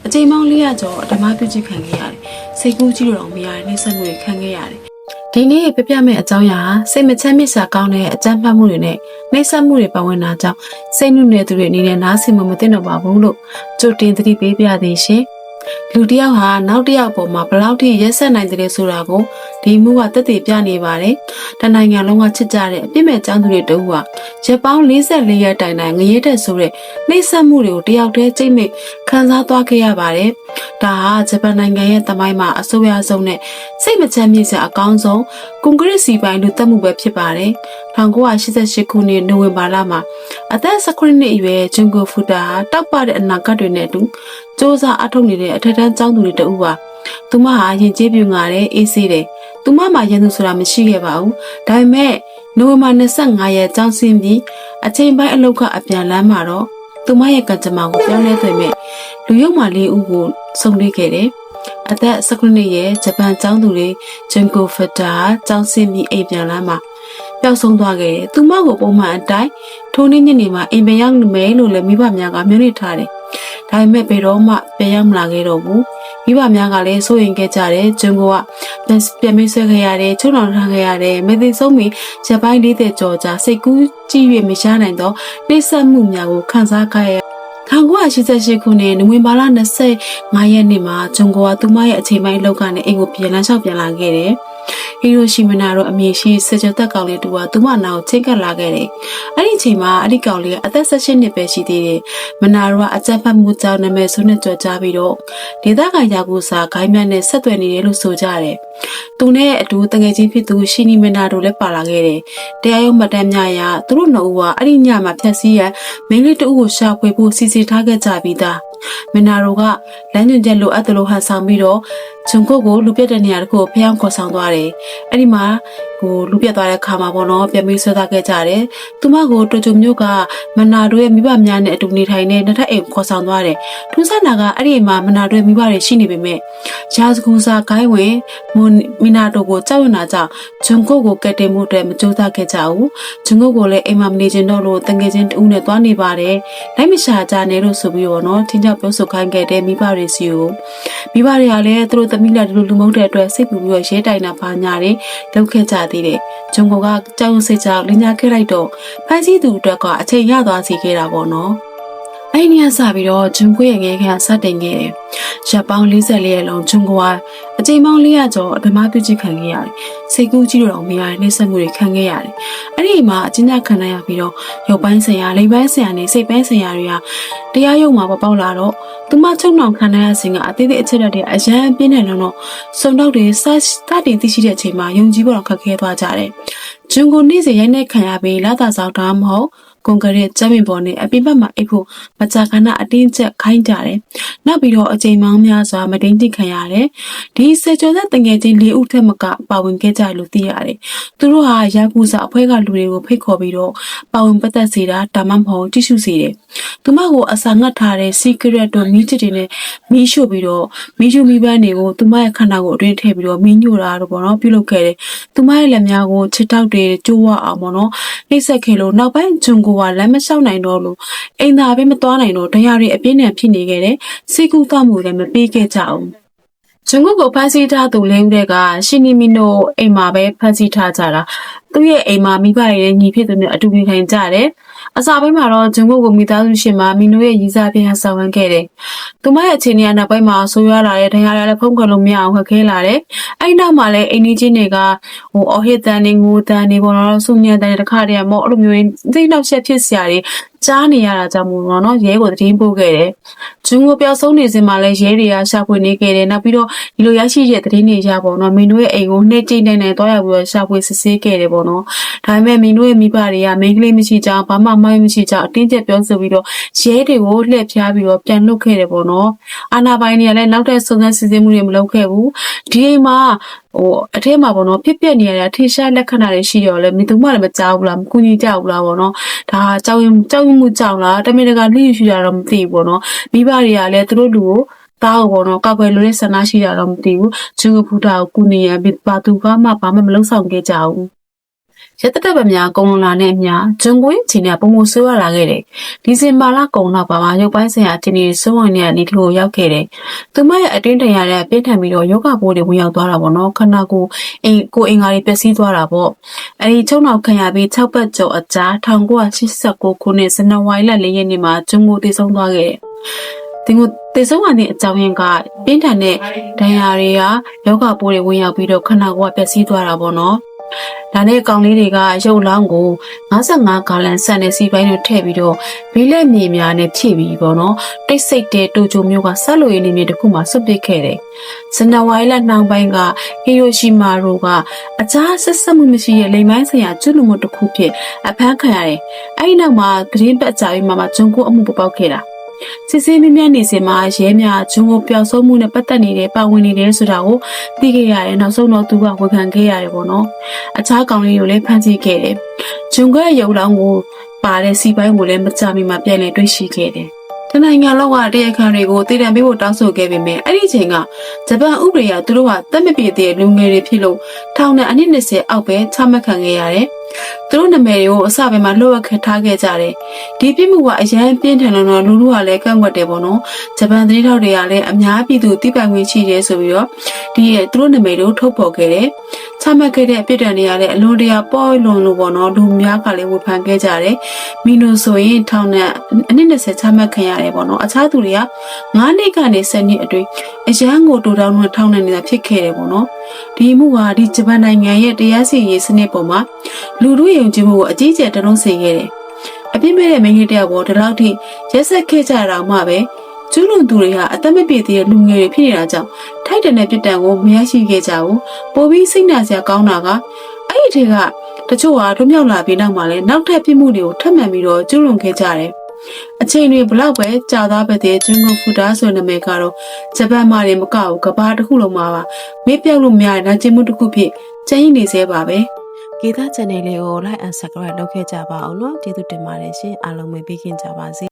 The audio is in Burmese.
အချိန်ပေါင်း400ကျော်ဓမ္မပြုချစ်ခံခဲ့ရတယ်။စိတ်ကူးကြည့်လို့တော့မရတဲ့နှိမ့်ဆက်မှုတွေခံခဲ့ရတယ်။ဒီနေ့ပြပြမယ့်အကြောင်းအရာစိတ်မချမ်းမြေ့စာကောင်းတဲ့အကြမ်းဖက်မှုတွေနဲ့နှိမ့်ဆက်မှုတွေပတ်ဝန်းတာကြောင့်စိတ်နုနယ်သူတွေအနေနဲ့နားဆင်မသိတော့ပါဘူးလို့ကြိုတင်သတိပေးပြသေးရှင်။လူတစ်ယောက်ဟာနောက်တစ်ယောက်ပေါ်မှာဘယ်လောက်ထိရက်ဆက်နိုင်တယ်ဆိုတာကိုဒီမှုကသက်သေပြနေပါတယ်။တနိုင်ငံလုံးကချစ်ကြတဲ့အပြစ်မဲ့ចောင်းသူတွေတို့ကရက်ပေါင်း44ရက်တိုင်တိုင်ငရဲတက်ဆိုတဲ့နှိမ့်ဆက်မှုတွေကိုတယောက်တည်းကြိတ်မိတ်ခံစားသွားခဲ့ရပါတယ်။ဒါဟာဂျပန်နိုင်ငံရဲ့သမိုင်းမှာအဆိုးရွားဆုံးနဲ့စိတ်မချမ်းမြေ့စရာအကောင်းဆုံးကွန်ကရစ်စီပိုင်းလူသက်မှုပဲဖြစ်ပါတယ်။1988ခုနှစ်နိုဝင်ဘာလမှာအသက်19နှစ်အရွယ်ဂျွန်ကိုဖူတာဟာတောက်ပတဲ့အနာဂတ်တွေနဲ့အတူစ조사အထုတ်နေတဲ့အထက်တန်းကျောင်းသူတွေတအူပါသူမဟာရင်ကျေးပြူငါတဲ့အေးဆေးတယ်သူမမှာရန်သူဆိုတာမရှိခဲ့ပါဘူးဒါပေမဲ့နိုဝင်ဘာ25ရက်ကျောင်းဆင်းပြီးအချိန်ပိုင်းအလောက်ကအပြန်လမ်းမှာတော့သူမရဲ့ကံကြမ္မာကိုပြောင်းလဲသွင်းမဲ့လူရုံမာလေးဦးကိုဆုံတွေ့ခဲ့တယ်အသက်19နှစ်ရဲ့ဂျပန်ကျောင်းသူတွေဂျွန်ကိုဖက်တာကျောင်းဆင်းပြီးအိမ်ပြန်လမ်းမှာပျောက်ဆုံးသွားခဲ့တယ်သူမကိုပုံမှန်အတိုင်းထိုးနေ့ညနေမှာအိမ်ပြန်ရောက်မယ်လို့လည်းမိဘများကမျှော်လင့်ထားတယ်ဒါပေမဲ့ဘယ်တော့မှပြန်ရောက်မလာခဲ့တော့ဘူးမိဘများကလည်းစိုးရိမ်ခဲ့ကြတယ်ဂျွန်ကိုကပြန်မေးဆွဲခဲ့ရတယ်ချုံတော်ထားခဲ့ရတယ်မသိဆုံးမီရက်ပိုင်း40ကျော်ကြာစိတ်ကူးကြည့်၍မရနိုင်တော့နှိမ့်ဆက်မှုများကိုခံစားခဲ့ရ1988ခုနှစ်နိုဝင်ဘာလ25ရက်နေ့မှာဂျွန်ကိုကသူမရဲ့အချိန်ပိုင်းလောက်ကနေအိမ်ကိုပြန်လမ်းလာခဲ့တယ်ဟီရိုရှီမနာတို့အမေရှိစကြသက်ကောင်လေးတူကသူမနာကိုချိန်ကပ်လာခဲ့တယ်။အဲ့ဒီအချိန်မှာအဲ့ဒီကောင်လေးကအသက်18နှစ်ပဲရှိသေးတယ်။မနာတို့ကအကြမ်းဖက်မှုကြောင့်နာမည်ဆိုးနဲ့ကြော်ကြားပြီးတော့ဒေသခံယာကူစာဂိုင်းမြတ်နဲ့ဆက်သွယ်နေတယ်လို့ဆိုကြတယ်။သူနဲ့အတူတငယ်ချင်းဖြစ်သူရှီနီမနာတို့လည်းပါလာခဲ့တယ်။တရားရုံးမှတ်တမ်းများအရသူတို့နှစ်ဦးကအဲ့ဒီညမှာဖြတ်စည်းရမိန်းလေးတဦးကိုရှာဖွေဖို့စီစဉ်ထားခဲ့ကြပြီးသား။မနာတို့ကလမ်းညွှန်ချက်လိုအပ်တယ်လို့ဟန်ဆောင်ပြီးတော့ဂျုံကုတ်ကိုလူပြတ်တဲ့နေရာတစ်ခုကိုဖျောင်းခေါ်ဆောင်သွားတယ်။အဲ့ဒီမှာလူပြတ်သွားတဲ့ခါမှာပေါ့နော်ပြန်ပြီးဆွဲသားခဲ့ကြတယ်။သူမကိုတိုကျိုမြို့ကမနာတို့ရဲ့မိဘများနဲ့အတူနေထိုင်တဲ့နှစ်ထပ်အိမ်ခေါ်ဆောင်သွားတယ်။ထူးဆန်းတာကအဲ့ဒီအိမ်မှာမနာတို့ရဲ့မိဘတွေရှိနေပေမဲ့ရာဇဂူစာဂိုင်းဝင်မီနာတို့ကိုကြောက်ရွံ့တာကြောင့်ဂျုံကုတ်ကိုကက်တင်မှုအတွက်မကြိုးစားခဲ့ကြဘူး။ဂျုံကုတ်ကိုလည်းအိမ်မှာမနေချင်တော့လို့တငယ်ချင်းတူနဲ့သွားနေပါတယ်။လိုက်မရှာကြနဲ့လို့ဆိုပြီးတော့နော်ထင်းချောက်ပြောဆိုခိုင်းခဲ့တဲ့မိဘတွေစီကိုမိဘတွေကလည်းသူတို့သမီးလာဒီလိုလူမဟုတ်တဲ့အတွက်စိတ်ပူပြီးတော့ရဲတိုင်တာဘာညာတွေလုပ်ခဲ့ကြသေးတယ်။ဂျုံကိုကကြောက်ရွံ့စိတ်ကြောက်လင်းညာခဲ့လိုက်တော့ဖန်စီသူအတွက်ကအချိန်ရသွားစီခဲ့တာပေါ့နော်။အဲ့ဒီညစပြီးတော့ဂျုံကိုရဲ့ငယ်ခန့်စတင်ခဲ့တယ်။ရပ်ပေါင်း44ရက်လုံးဂျုံကိုကအချိန်ပေါင်း400ကျော်ဓမ္မပြုချစ်ခံခဲ့ရတယ်။စိတ်ကူးကြည့်လို့တော့မရတဲ့နှိမ့်ဆက်မှုတွေခံခဲ့ရတယ်။အဲ့ဒီမှာအကျဉ်းချခံရပြီးတော့ရုပ်ပိုင်းဆိုင်ရာလိမ်ပိုင်းဆိုင်ရာနဲ့စိတ်ပိုင်းဆိုင်ရာတွေကတရားရုံးမှာပေါက်လာတော့သူမချုံနှောင်ခံရစဉ်ကအသေးသေးအချက်တွေအရန်ပြင်းနေလို့စုံတော့တွေစတင်သိရှိတဲ့အချိန်မှာယုံကြည်ဖို့တော့ခက်ခဲသွားကြတယ်။ဂျွန်ကိုနေ့စဉ်ရိုက်နှက်ခံရပြီးလာတာဆောင်တာမဟုတ်ကွန်ကရစ်ကျမ်းပင်ပေါ်နဲ့အပြင်ဘက်မှာအိပ်ဖို့မကြာခဏအတင်းကျပ်ခိုင်းကြတယ်။နောက်ပြီးတော့အချိန်မောင်းများစွာမတိန်တိခံရတယ်။ဒီစေကျော်သက်တငယ်ချင်း၄ဦးထက်မကပါဝင်ခဲ့ကြလို့သိရတယ်။သူတို့ဟာယာကူစာအဖွဲ့ကလူတွေကိုဖိတ်ခေါ်ပြီးတော့ပါဝင်ပတ်သက်စေတာဒါမှမဟုတ်တိကျစေတယ်။သူမကိုအစာငတ်ထားတဲ့ secret တို့မီးချစ်တွေနဲ့မီးရှို့ပြီးတော့မီးရှို့မိပန်းတွေကိုသူမရဲ့ခန္ဓာကိုအတွင်းထည့်ပြီးတော့မီးညို့တာတော့ပေါ့နော်ပြုလုပ်ခဲ့တယ်။သူမရဲ့လက်များကိုချစ်တောက်တွေကျိုးဝအောင်ပေါ့နော်နှိပ်စက်ခဲ့လို့နောက်ပိုင်းဂျွန်ကိုကလမ်းမလျှောက်နိုင်တော့လို့အိမ်သာပဲမသွားနိုင်တော့တရားတွေအပြင်းနဲ့ဖြစ်နေခဲ့တယ်စိတ်ကူးသွားမှုလည်းမပေးခဲ့ကြအောင်ဂျွန်ကိုဖန်ဆီးထားသူလေးဦးတဲ့ကရှီနီမီနိုအိမ်မှာပဲဖန်ဆီးထားကြတာသူ့ရဲ့အိမ်မှာမိဘရဲ့ညီဖြစ်သူနဲ့အတူနေထိုင်ကြတယ်အစာပိုင်းမှာတော့ဂျွန်ကိုမိသားစုရှင်မှာမီနိုရဲ့ရည်စားပြဆောင်ဝန်းခဲ့တယ်သူမရဲ့အခြေအနေကနောက်ပိုင်းမှာဆိုးရွားလာတဲ့တရားရလည်းဖုံးကွယ်လို့မရအောင်ခက်ခဲလာတယ်အဲ့နောက်မှာလည်းအိမ်ကြီးတွေကအော်ဟစ်တန်နေငိုတန်နေပေါ်တော့ဆုညံတန်တခါတည်းမော့အဲ့လိုမျိုးသိနောက်ချက်ဖြစ်စရာတွေကြားနေရတာကြောင့်မို့နော်ရဲကိုသတင်းပို့ခဲ့တယ်ဂျွန်ကိုပျောက်ဆုံးနေစဉ်မှာလည်းရဲတွေကရှာဖွေနေခဲ့တယ်နောက်ပြီးတော့ဒီလိုရရှိတဲ့သတင်းတွေရပေါ့နော်မင်းတို့ရဲ့အိမ်ကိုနှိမ့်တိတ်နိုင်သွားရပြီးတော့ရှာဖွေစစ်ဆေးခဲ့တယ်ပေါ့နော်ဒါပေမဲ့မင်းတို့ရဲ့မိဘတွေကမိန်းကလေးမရှိကြဘာမှမိုင်းမရှိကြအတင်းကျပ်ပြောဆိုပြီးတော့ရဲတွေကိုလှည့်ဖျားပြီးတော့ပြန်လွတ်ခဲ့တယ်ပေါ့နော်အာနာပိုင်တွေကလည်းနောက်ထပ်စုံစမ်းစစ်ဆေးမှုတွေမလုပ်ခဲ့ဘူးဒီအိမ်မှာအထဲမှာပေါ့နော်ဖြစ်ပျက်နေရတဲ့ထိရှားလက္ခဏာတွေရှိရောလဲမိသူမလည်းမကြောက်ဘူးလားမကူညီကြဘူးလားပေါ့နော်ဒါကြောက်မှုကြောက်လားတမင်တကာလိရှိတာတော့မသိဘူးပေါ့နော်မိဘတွေကလည်းသူတို့လူကိုတားပေါ့နော်ကောက်ွယ်လို့ဆန္ဒရှိတာတော့မသိဘူးဂျူဖူတာကိုကူညီရပြီးဘာသူကမှဘာမှမလုပ်ဆောင်ခဲ့ကြဘူး ရတတက်ပများကုံလာနဲ့အမျှဂျွန်ကွင်းချင်းကပုံမဆိုးရလာခဲ့တယ်။ဒီဇင်ဘာလကုံနောက်ပါမှာရုပ်ပိုင်းဆိုင်ရာတင်းတွေစိုးဝင်နေတဲ့နေထိုးရောက်ခဲ့တယ်။သူမရဲ့အတွင်းတန်ရတဲ့ပြင်းထန်ပြီးတော့ယောဂပိုးတွေဝင်ရောက်သွားတာပေါ့နော်။ခန္ဓာကိုယ်အင်္ဂါတွေပျက်စီးသွားတာပေါ့။အဲဒီချုံနောက်ခံရပြီး6ပတ်ကျော်အကြာ1989ခုနှစ်ဇန်နဝါရီလ4ရက်နေ့မှာဂျွန်ကိုတည်ဆုံးသွားခဲ့တယ်။ဒီကိုတည်ဆုံးတဲ့အကြောင်းရင်းကပြင်းထန်တဲ့ဒဏ်ရာတွေကယောဂပိုးတွေဝင်ရောက်ပြီးတော့ခန္ဓာကိုယ်ကပျက်စီးသွားတာပေါ့နော်။ဒါနဲ့ကောင်လေးတွေကရုပ်လောင်းကို55ဂါလန်ဆန်တဲ့စီပိုင်းတွေထည့်ပြီးတော့ဘီလက်မြေများနဲ့ဖြည့်ပြီးပေါ့နော်တိတ်ဆိတ်တဲ့တိုဂျိုမျိုးကဆက်လို့ရင်းနေမြေတစ်ခုမှဆွတ်ပစ်ခဲ့တယ်။ဇန်နဝါရီလနှောင်းပိုင်းကဟီရိုရှီမာတို့ကအကြားဆက်ဆက်မှုမရှိတဲ့လိမ်မိုင်းဆိုင်ရာကျွလူမှုတစ်ခုဖြစ်အဖမ်းခံရတယ်။အဲဒီနောက်မှာသတင်းပတ်ကြပြီးမှဂျွန်ကိုအမှုပေါက်ခဲ့တာစစ်ဆေးမြန်းနေစင်မှာရဲများဂျွန်ကိုပျောက်ဆုံးမှုနဲ့ပတ်သက်နေတဲ့ပါဝင်နေတယ်ဆိုတာကိုသိခဲ့ရတယ်နောက်ဆုံးတော့သူကဝန်ခံခဲ့ရတယ်ပေါ့နော်အခြားကောင်လေးကိုလည်းဖမ်းဆီးခဲ့တယ်ဂျွန်ရဲ့ရုပ်လောင်းကိုပါတဲ့စီပိုင်းကိုလည်းမကြမီမှာပြန်လည်တွေ့ရှိခဲ့တယ်တနိုင်ငံလုံးကတရားခံတွေကိုတည်တံပေးဖို့တောင်းဆိုခဲ့ပေမဲ့အဲ့ဒီချိန်ကဂျပန်ဥပဒေအရသူတို့ကတတ်မပြည့်တဲ့လူငယ်တွေဖြစ်လို့ထောင်နဲ့အနည်း20အောက်ပဲချမှတ်ခံခဲ့ရတယ်သူတို့နာမည်တွေကိုအစပိုင်းမှာလှုပ်ဝက်ခထားခဲ့ကြတယ်ဒီပြစ်မှုကအရန်ပြင်းထန်လို့လူလူကလည်းကန့်ကွက်တယ်ပေါ့နော်ဂျပန်သတင်းထောက်တွေကလည်းအများပြည်သူသိပိုင်ခွင့်ရှိတယ်ဆိုပြီးတော့သူတို့နာမည်တွေကိုထုတ်ဖော်ခဲ့တယ်ချမှတ်ခဲ့တဲ့အပြစ်ဒဏ်တွေကလည်းအလွန်တရာပေါ့လွန်လို့ပေါ့နော်လူများကလည်းဝေဖန်ခဲ့ကြတယ်မီနိုဆိုရင်ထောင်နဲ့အနည်း20ချမှတ်ခံရတယ်ပေါ့နော်အခြားသူတွေက9နှစ်ကနေ10နှစ်အတွင်းအရန်ကိုတူတောင်းနဲ့ထောင်နဲ့နေတာဖြစ်ခဲ့တယ်ပေါ့နော်ဒီမှုကဒီဂျပန်နိုင်ငံရဲ့တရားစီရင်စနစ်ပေါ်မှာလူတို့ယုံကြည်မှုကိုအကြီးကျယ်တလုံးစေခဲ့တယ်။အပြစ်မဲ့တဲ့မိန်းကလေးတယောက်ပေါ်ဒီလောက်ထိရက်ဆက်ခဲ့ကြတာမှပဲကျူးလွန်သူတွေဟာအသက်မပြည့်သေးတဲ့လူငယ်တွေဖြစ်နေတာကြောင့်ထိုက်တန်တဲ့ပြစ်ဒဏ်ကိုမရရှိခဲ့ကြဘူး။ပိုပြီးစိတ်နာစရာကောင်းတာကအဲ့ဒီထဲကတချို့ဟာလွတ်မြောက်လာပြီးနောက်မှာလည်းနောက်ထပ်ပြစ်မှုတွေကိုထပ်မံပြီးတော့ကျူးလွန်ခဲ့ကြတယ်။အချိန်တွေဘလောက်ပဲကြာသွားပဲတဲ့ဂျွန်ကိုဖူတာဆိုတဲ့နာမည်ကတော့ဂျပန်မှာနေမကဘူးကဘာတစ်ခုလုံးမှာပါမေ့ပြောက်လို့မရတဲ့နာကျင်မှုတစ်ခုဖြစ်ကျန်ရည်နေသေးပါပဲ။ဂီတ channel လေးကို like and subscribe လုပ်ခဲ့ကြပါအောင်နော်ကျေးဇူးတင်ပါတယ်ရှင်အားလုံးပဲပေးခင်ကြပါစေ